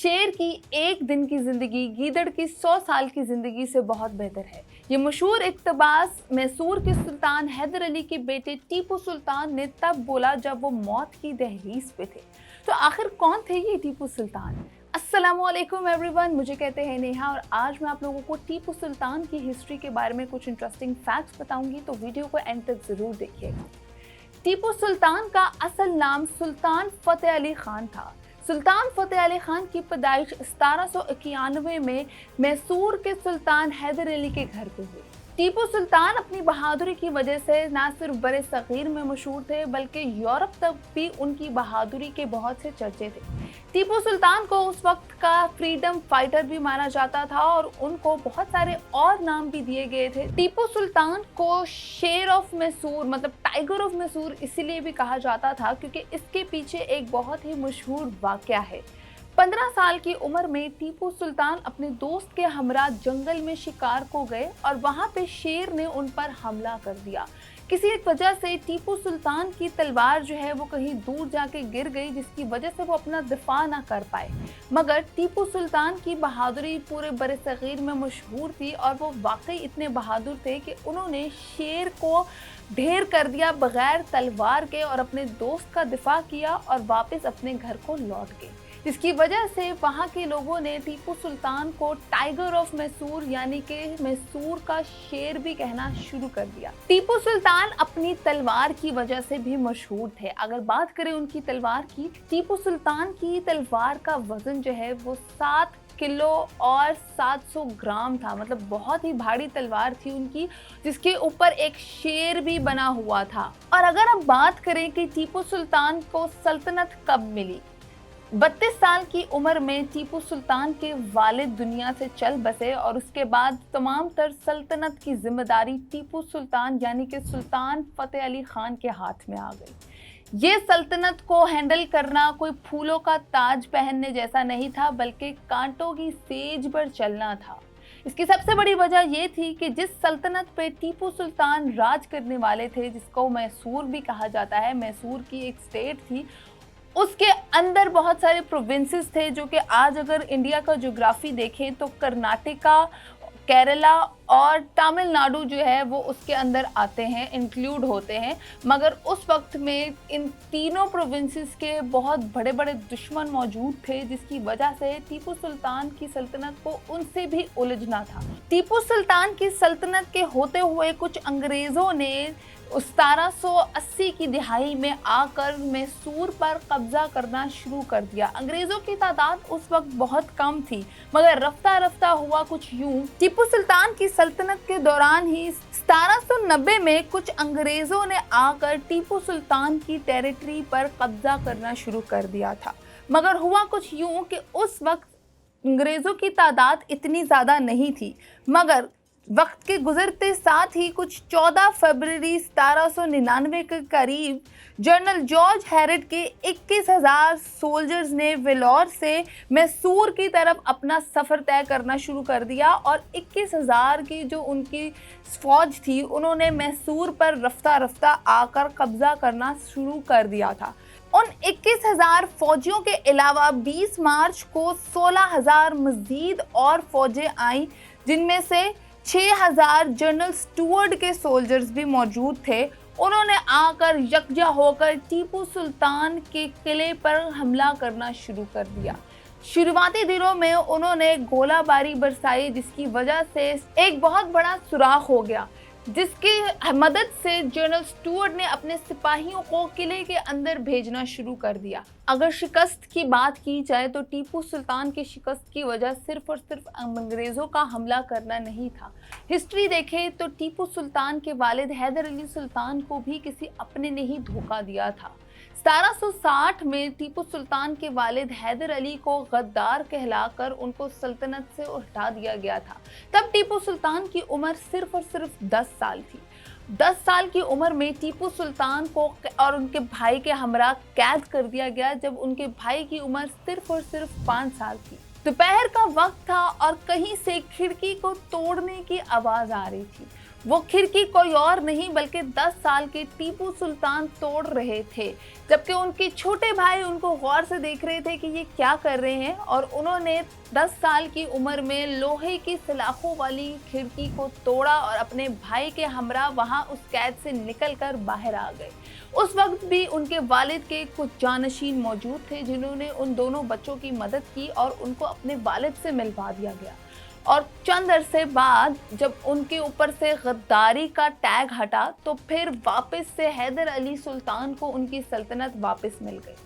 शेर की एक दिन की जिंदगी गीदड़ की 100 साल की जिंदगी से बहुत बेहतर है। ये मशहूर इक़्तिबास मैसूर के सुल्तान हैदर अली के बेटे टीपू सुल्तान ने तब बोला जब वो मौत की दहलीज पे थे। तो आखिर कौन थे ये टीपू सुल्तान? अस्सलामुअलैकुम एवरीवन, मुझे कहते हैं नेहा और आज मैं आप लोगों को टीपू सुल्तान की हिस्ट्री के बारे में कुछ इंटरेस्टिंग फैक्ट्स बताऊंगी, तो वीडियो को एंड तक जरूर देखिएगा। टीपू सुल्तान का असल नाम सुल्तान फतेह अली खान था। सुल्तान फतेह अली खान की पैदाइश 1791 में मैसूर के सुल्तान हैदर अली के घर पे हुई। टीपू सुल्तान अपनी बहादुरी की वजह से न सिर्फ बड़े सगीर में मशहूर थे बल्कि यूरोप तक भी उनकी बहादुरी के बहुत से चर्चे थे। टीपू सुल्तान को उस वक्त का फ्रीडम फाइटर भी माना जाता था और उनको बहुत सारे और नाम भी दिए गए थे। टीपू सुल्तान को शेर ऑफ मैसूर मतलब टाइगर ऑफ मैसूर इसीलिए भी कहा जाता था क्योंकि इसके पीछे एक बहुत ही मशहूर वाकया है। 15 साल की उम्र में टीपू सुल्तान अपने दोस्त के हमरा जंगल में शिकार को गए और वहां पे शेर ने उन पर हमला कर दिया। किसी एक वजह से टीपू सुल्तान की तलवार जो है वो कहीं दूर जाके गिर गई, जिसकी वजह से वो अपना दिफा ना कर पाए। मगर टीपू सुल्तान की बहादुरी पूरे बड़े सगीर में मशहूर थी और वो वाकई इतने बहादुर थे कि उन्होंने शेर को ढेर कर दिया बगैर तलवार के और अपने दोस्त का दिफा किया और वापस अपने घर को लौट गए, जिसकी वजह से वहां के लोगों ने टीपू सुल्तान को टाइगर ऑफ मैसूर यानी कि मैसूर का शेर भी कहना शुरू कर दिया। टीपू सुल्तान अपनी तलवार की वजह से भी मशहूर थे। अगर बात करें उनकी तलवार की, टीपू सुल्तान की तलवार का वजन जो है वो 7 किलो और 700 ग्राम था। मतलब बहुत ही भारी तलवार थी उनकी, जिसके ऊपर एक शेर भी बना हुआ था। और अगर हम बात करें कि टीपू सुल्तान को सल्तनत कब मिली, 32 साल की उम्र में टीपू सुल्तान के वालिद दुनिया से चल बसे और उसके बाद तमाम तर सल्तनत की जिम्मेदारी टीपू सुल्तान यानी कि सुल्तान फतेह अली खान के हाथ में आ गई। ये सल्तनत को हैंडल करना कोई फूलों का ताज पहनने जैसा नहीं था बल्कि कांटों की सेज पर चलना था। इसकी सबसे बड़ी वजह यह थी कि जिस सल्तनत पे टीपू सुल्तान राज करने वाले थे, जिसको मैसूर भी कहा जाता है, मैसूर की एक स्टेट थी, उसके अंदर बहुत सारे प्रोविंसेस थे जो कि आज अगर इंडिया का ज्योग्राफी देखें तो कर्नाटका, केरला और तमिलनाडु जो है वो उसके अंदर आते हैं, इंक्लूड होते हैं। मगर उस वक्त में इन तीनों प्रोविंसेस के बहुत बड़े बड़े दुश्मन मौजूद थे, जिसकी वजह से टीपू सुल्तान की सल्तनत को उनसे भी उलझना था। टीपू सुल्तान की सल्तनत के होते हुए कुछ अंग्रेज़ों ने 1780 की दिहाई में आकर मैसूर पर कब्जा करना शुरू कर दिया। अंग्रेजों की तादाद उस वक्त बहुत कम थी, मगर रफ्ता रफ्ता हुआ कुछ यूं। टीपू सुल्तान की सल्तनत के दौरान ही 1790 में कुछ अंग्रेजों ने आकर टीपू सुल्तान की टेरिटरी पर कब्जा करना शुरू कर दिया था। मगर हुआ कुछ यूं कि उस वक्त अंग्रेजों की तादाद इतनी ज़्यादा नहीं थी, मगर वक्त के गुजरते साथ ही कुछ 14 फरवरी 1799 के करीब जनरल जॉर्ज हैरेट के 21,000 सोल्जर्स ने वेलोर से मैसूर की तरफ अपना सफ़र तय करना शुरू कर दिया और 21,000 की जो उनकी फौज थी उन्होंने मैसूर पर रफ्ता रफ्ता आकर कब्जा करना शुरू कर दिया था। उन 21,000 फौजियों के अलावा 20 मार्च को 16,000 मज़ीद और फौजें आईं, जिनमें से 6,000 जनरल स्टुअर्ट के सोल्जर्स भी मौजूद थे। उन्होंने आकर यकजा होकर टीपू सुल्तान के किले पर हमला करना शुरू कर दिया। शुरुआती दिनों में उन्होंने गोलाबारी बरसाई, जिसकी वजह से एक बहुत बड़ा सुराख हो गया, जिसकी मदद से जनरल स्टुअर्ट ने अपने सिपाहियों को किले के अंदर भेजना शुरू कर दिया। अगर शिकस्त की बात की जाए तो टीपू सुल्तान की शिकस्त की वजह सिर्फ और सिर्फ अंग्रेज़ों का हमला करना नहीं था। हिस्ट्री देखें तो टीपू सुल्तान के वालिद हैदर अली सुल्तान को भी किसी अपने ने ही धोखा दिया था। 1760 में टीपू सुल्तान के वालिद हैदर अली को गद्दार कहलाकर उनको सल्तनत से हटा दिया गया था। तब टीपू सुल्तान की उम्र सिर्फ और सिर्फ 10 साल थी। 10 साल की उम्र में टीपू सुल्तान को और उनके भाई के हमरा कैद कर दिया गया, जब उनके भाई की उम्र सिर्फ और सिर्फ 5 साल थी। दोपहर का वक्त था और कहीं से खिड़की को तोड़ने की आवाज़ आ रही थी। वो खिड़की कोई और नहीं बल्कि 10 साल के टीपू सुल्तान तोड़ रहे थे, जबकि उनके छोटे भाई उनको गौर से देख रहे थे कि ये क्या कर रहे हैं, और उन्होंने 10 साल की उम्र में लोहे की सलाखों वाली खिड़की को तोड़ा और अपने भाई के हमरा वहां उस कैद से निकलकर बाहर आ गए। उस वक्त भी उनके वालिद के कुछ जानशीन मौजूद थे जिन्होंने उन दोनों बच्चों की मदद की और उनको अपने वालिद से मिलवा दिया गया। और चंद अरसे बाद जब उनके ऊपर से गद्दारी का टैग हटा तो फिर वापस से हैदर अली सुल्तान को उनकी सल्तनत वापस मिल गई।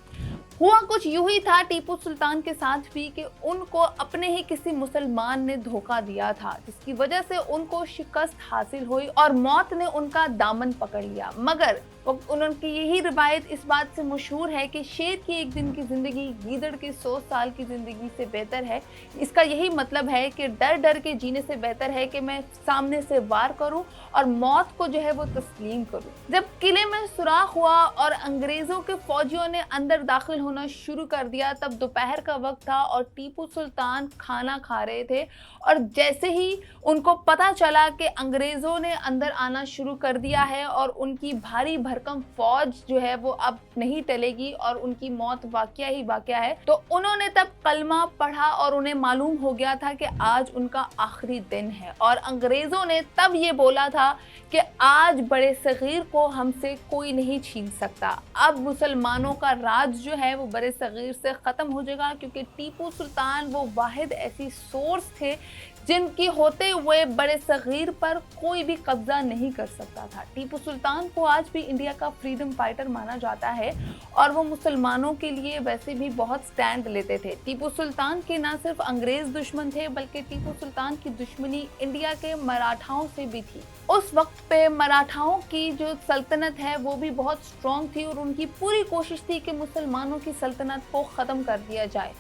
हुआ कुछ यूं ही था टीपू सुल्तान के साथ भी कि उनको अपने ही किसी मुसलमान ने धोखा दिया था, जिसकी वजह से उनको शिकस्त हासिल हुई और मौत ने उनका दामन पकड़ लिया। मगर उनकी यही रिवायत इस बात से मशहूर है कि शेर की एक दिन की जिंदगी गीदड़ की 100 साल की जिंदगी से बेहतर है। इसका यही मतलब है कि डर डर के जीने से बेहतर है कि मैं सामने से वार करूं और मौत को जो है वो तस्लीम करूं। जब किले में सुराख हुआ और अंग्रेजों के फौजियों ने अंदर दाखिल होना शुरू कर दिया, तब दोपहर का वक्त था और टीपू सुल्तान खाना खा रहे थे, और जैसे ही उनको पता चला कि अंग्रेजों ने अंदर आना शुरू कर दिया है और उनकी भारी भरकम फौज जो है वो अब नहीं टलेगी और उनकी मौत वाकया ही वाकया है, तो उन्होंने तब कलमा पढ़ा और उन्हें मालूम हो गया था कि आज उनका आखिरी दिन है। और अंग्रेजों ने तब ये बोला था कि आज बड़े सगीर को हमसे कोई नहीं छीन सकता। अब मुसलमानों का राज जो है वो बड़े सगीर से ख़त्म हो जाएगा, क्योंकि टीपू सुल्तान वो वाहिद ऐसी सोर्स थे जिनकी होते हुए बड़े सगीर पर कोई भी कब्जा नहीं कर सकता था। टीपू सुल्तान को आज भी इंडिया का फ्रीडम फाइटर माना जाता है और वो मुसलमानों के लिए वैसे भी बहुत स्टैंड लेते थे। टीपू सुल्तान के न सिर्फ अंग्रेज दुश्मन थे बल्कि टीपू सुल्तान की दुश्मनी इंडिया के मराठाओं से भी थी। उस वक्त पे मराठाओं की जो सल्तनत है वो भी बहुत स्ट्रॉन्ग थी और उनकी पूरी कोशिश थी कि मुसलमानों की सल्तनत को ख़त्म कर दिया जाए।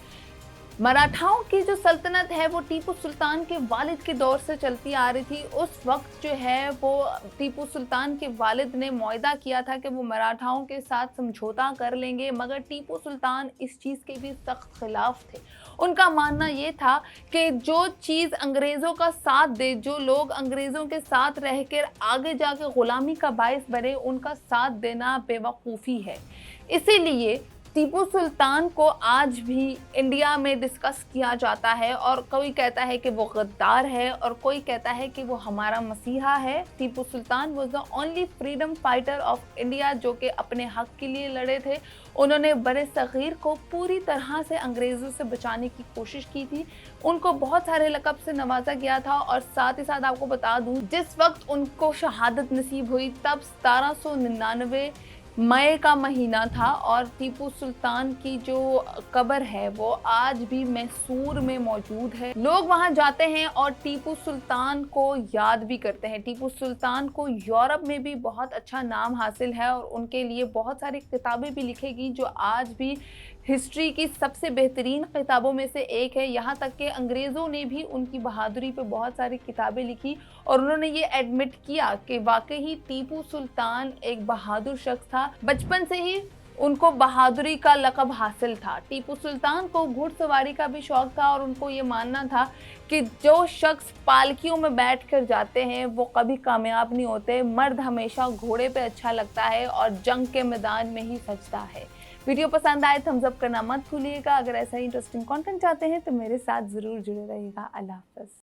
मराठाओं की जो सल्तनत है वो टीपू सुल्तान के वालिद के दौर से चलती आ रही थी। उस वक्त जो है वो टीपू सुल्तान के वालिद ने मुआहदा किया था कि वो मराठाओं के साथ समझौता कर लेंगे, मगर टीपू सुल्तान इस चीज़ के भी सख्त खिलाफ थे। उनका मानना ये था कि जो चीज़ अंग्रेज़ों का साथ दे, जो लोग अंग्रेज़ों के साथ रहकर आगे जाके ग़ुलामी का बायस बने, उनका साथ देना बेवकूफ़ी है। इसीलिए टीपू सुल्तान को आज भी इंडिया में डिस्कस किया जाता है और कोई कहता है कि वो गद्दार है और कोई कहता है कि वो हमारा मसीहा है। Tipu Sultan was the only freedom fighter of India जो कि अपने हक के लिए लड़े थे। उन्होंने बड़े सगीर को पूरी तरह से अंग्रेज़ों से बचाने की कोशिश की थी। उनको बहुत सारे लक़ब से नवाजा गया था और साथ ही साथ आपको बता दूं, जिस वक्त उनको शहादत नसीब हुई तब 1799 मई का महीना था और टीपू सुल्तान की जो कब्र है वो आज भी मैसूर में मौजूद है। लोग वहां जाते हैं और टीपू सुल्तान को याद भी करते हैं। टीपू सुल्तान को यूरोप में भी बहुत अच्छा नाम हासिल है और उनके लिए बहुत सारी किताबें भी लिखेगी जो आज भी हिस्ट्री की सबसे बेहतरीन किताबों में से एक है। यहाँ तक कि अंग्रेज़ों ने भी उनकी बहादुरी पे बहुत सारी किताबें लिखी और उन्होंने ये एडमिट किया कि वाकई ही टीपू सुल्तान एक बहादुर शख्स था। बचपन से ही उनको बहादुरी का लक़ब हासिल था। टीपू सुल्तान को घुड़सवारी का भी शौक़ था और उनको ये मानना था कि जो शख्स पालकियों में बैठ कर जाते हैं वो कभी कामयाब नहीं होते। मर्द हमेशा घोड़े पे अच्छा लगता है और जंग के मैदान में ही सजता है। वीडियो पसंद आए थम्स अप करना मत भूलिएगा। अगर ऐसा ही इंटरेस्टिंग कंटेंट चाहते हैं तो मेरे साथ ज़रूर जुड़े रहिएगा। अल्लाह हाफ़िज़।